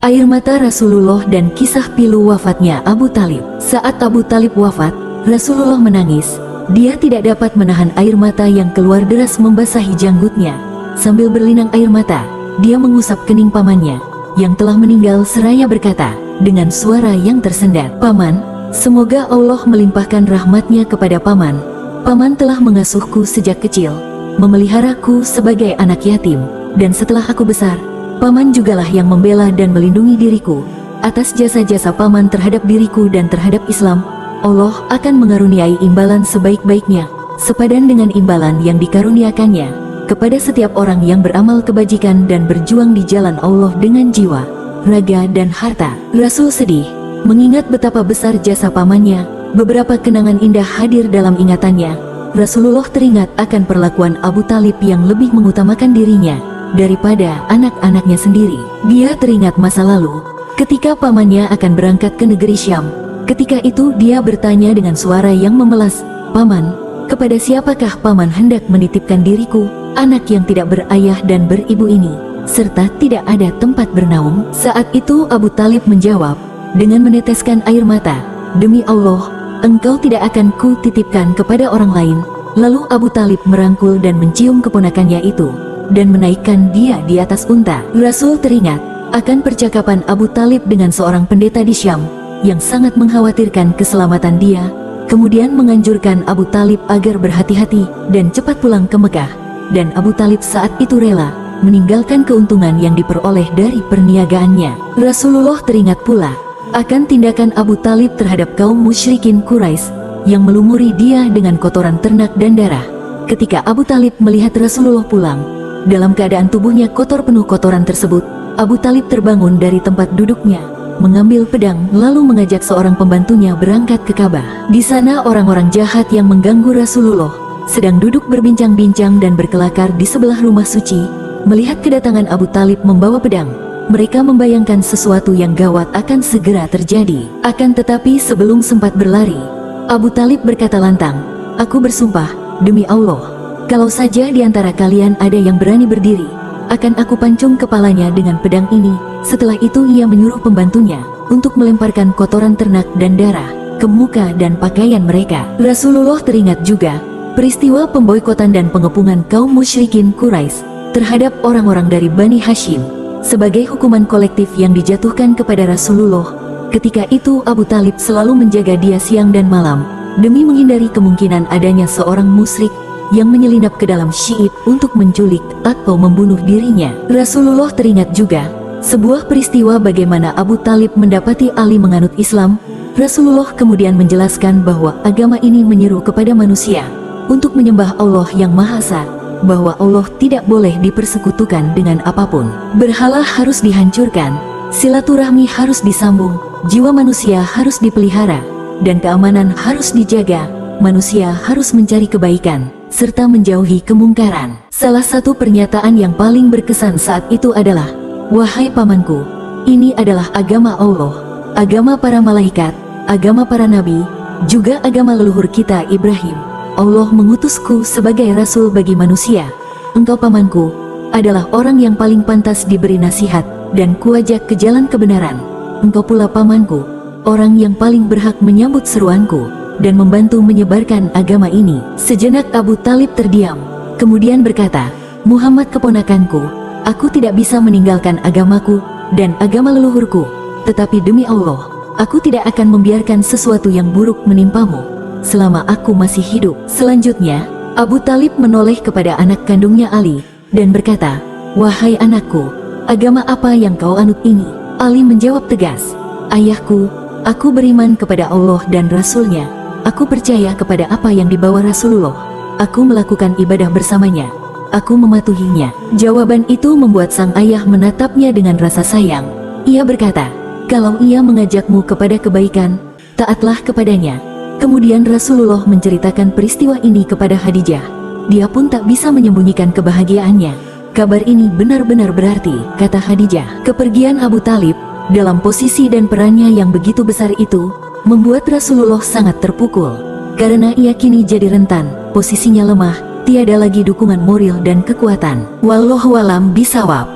Air mata Rasulullah dan kisah pilu wafatnya Abu Talib. Saat Abu Talib wafat, Rasulullah menangis. Dia tidak dapat menahan air mata yang keluar deras membasahi janggutnya. Sambil berlinang air mata, dia mengusap kening pamannya yang telah meninggal seraya berkata dengan suara yang tersendat, "Paman, semoga Allah melimpahkan rahmatnya kepada paman. Paman telah mengasuhku sejak kecil, memeliharaku sebagai anak yatim, dan setelah aku besar, paman jugalah yang membela dan melindungi diriku. Atas jasa-jasa paman terhadap diriku dan terhadap Islam, Allah akan mengaruniai imbalan sebaik-baiknya, sepadan dengan imbalan yang dikaruniakannya kepada setiap orang yang beramal kebajikan dan berjuang di jalan Allah dengan jiwa, raga dan harta." Rasul sedih mengingat betapa besar jasa pamannya. Beberapa kenangan indah hadir dalam ingatannya. Rasulullah teringat akan perlakuan Abu Talib yang lebih mengutamakan dirinya daripada anak-anaknya sendiri. Dia teringat masa lalu, ketika pamannya akan berangkat ke negeri Syam. Ketika itu dia bertanya dengan suara yang memelas, "Paman, kepada siapakah paman hendak menitipkan diriku, anak yang tidak berayah dan beribu ini, serta tidak ada tempat bernaung?" Saat itu Abu Talib menjawab dengan meneteskan air mata, "Demi Allah, engkau tidak akan ku titipkan kepada orang lain." Lalu Abu Talib merangkul dan mencium keponakannya itu dan menaikkan dia di atas unta. Rasul teringat akan percakapan Abu Talib dengan seorang pendeta di Syam yang sangat mengkhawatirkan keselamatan dia, kemudian menganjurkan Abu Talib agar berhati-hati dan cepat pulang ke Mekah. Dan Abu Talib saat itu rela meninggalkan keuntungan yang diperoleh dari perniagaannya. Rasulullah teringat pula akan tindakan Abu Talib terhadap kaum musyrikin Quraisy yang melumuri dia dengan kotoran ternak dan darah. Ketika Abu Talib melihat Rasulullah pulang dalam keadaan tubuhnya kotor penuh kotoran tersebut, Abu Talib terbangun dari tempat duduknya, mengambil pedang lalu mengajak seorang pembantunya berangkat ke Ka'bah. Di sana orang-orang jahat yang mengganggu Rasulullah sedang duduk berbincang-bincang dan berkelakar di sebelah rumah suci. Melihat kedatangan Abu Talib membawa pedang, mereka membayangkan sesuatu yang gawat akan segera terjadi. Akan tetapi sebelum sempat berlari, Abu Talib berkata lantang, "Aku bersumpah, demi Allah, kalau saja di antara kalian ada yang berani berdiri, akan aku pancung kepalanya dengan pedang ini." Setelah itu ia menyuruh pembantunya untuk melemparkan kotoran ternak dan darah ke muka dan pakaian mereka. Rasulullah teringat juga peristiwa pemboikotan dan pengepungan kaum musyrikin Quraisy terhadap orang-orang dari Bani Hashim sebagai hukuman kolektif yang dijatuhkan kepada Rasulullah. Ketika itu Abu Talib selalu menjaga dia siang dan malam demi menghindari kemungkinan adanya seorang musyrik yang menyelinap ke dalam Syi'ib untuk menculik atau membunuh dirinya. Rasulullah teringat juga sebuah peristiwa bagaimana Abu Talib mendapati Ali menganut Islam. Rasulullah kemudian menjelaskan bahwa agama ini menyeru kepada manusia untuk menyembah Allah yang Maha Esa, bahwa Allah tidak boleh dipersekutukan dengan apapun. Berhala harus dihancurkan, silaturahmi harus disambung, jiwa manusia harus dipelihara, dan keamanan harus dijaga. Manusia harus mencari kebaikan serta menjauhi kemungkaran. Salah satu pernyataan yang paling berkesan saat itu adalah, "Wahai pamanku, ini adalah agama Allah, agama para malaikat, agama para nabi, juga agama leluhur kita Ibrahim. Allah mengutusku sebagai rasul bagi manusia. Engkau pamanku adalah orang yang paling pantas diberi nasihat dan kuajak ke jalan kebenaran. Engkau pula pamanku, orang yang paling berhak menyambut seruanku dan membantu menyebarkan agama ini." Sejenak Abu Talib terdiam, kemudian berkata, "Muhammad keponakanku, aku tidak bisa meninggalkan agamaku dan agama leluhurku, tetapi demi Allah, aku tidak akan membiarkan sesuatu yang buruk menimpamu selama aku masih hidup." Selanjutnya, Abu Talib menoleh kepada anak kandungnya Ali dan berkata, "Wahai anakku, agama apa yang kau anut ini?" Ali menjawab tegas, "Ayahku, aku beriman kepada Allah dan Rasul-Nya. Aku percaya kepada apa yang dibawa Rasulullah. Aku melakukan ibadah bersamanya. Aku mematuhinya." Jawaban itu membuat sang ayah menatapnya dengan rasa sayang. Ia berkata, "Kalau ia mengajakmu kepada kebaikan, taatlah kepadanya." Kemudian Rasulullah menceritakan peristiwa ini kepada Khadijah. Dia pun tak bisa menyembunyikan kebahagiaannya. "Kabar ini benar-benar berarti," kata Khadijah. Kepergian Abu Talib dalam posisi dan perannya yang begitu besar itu membuat Rasulullah sangat terpukul, karena ia kini jadi rentan, posisinya lemah, tiada lagi dukungan moral dan kekuatan. Wallahu a'lam bishawab.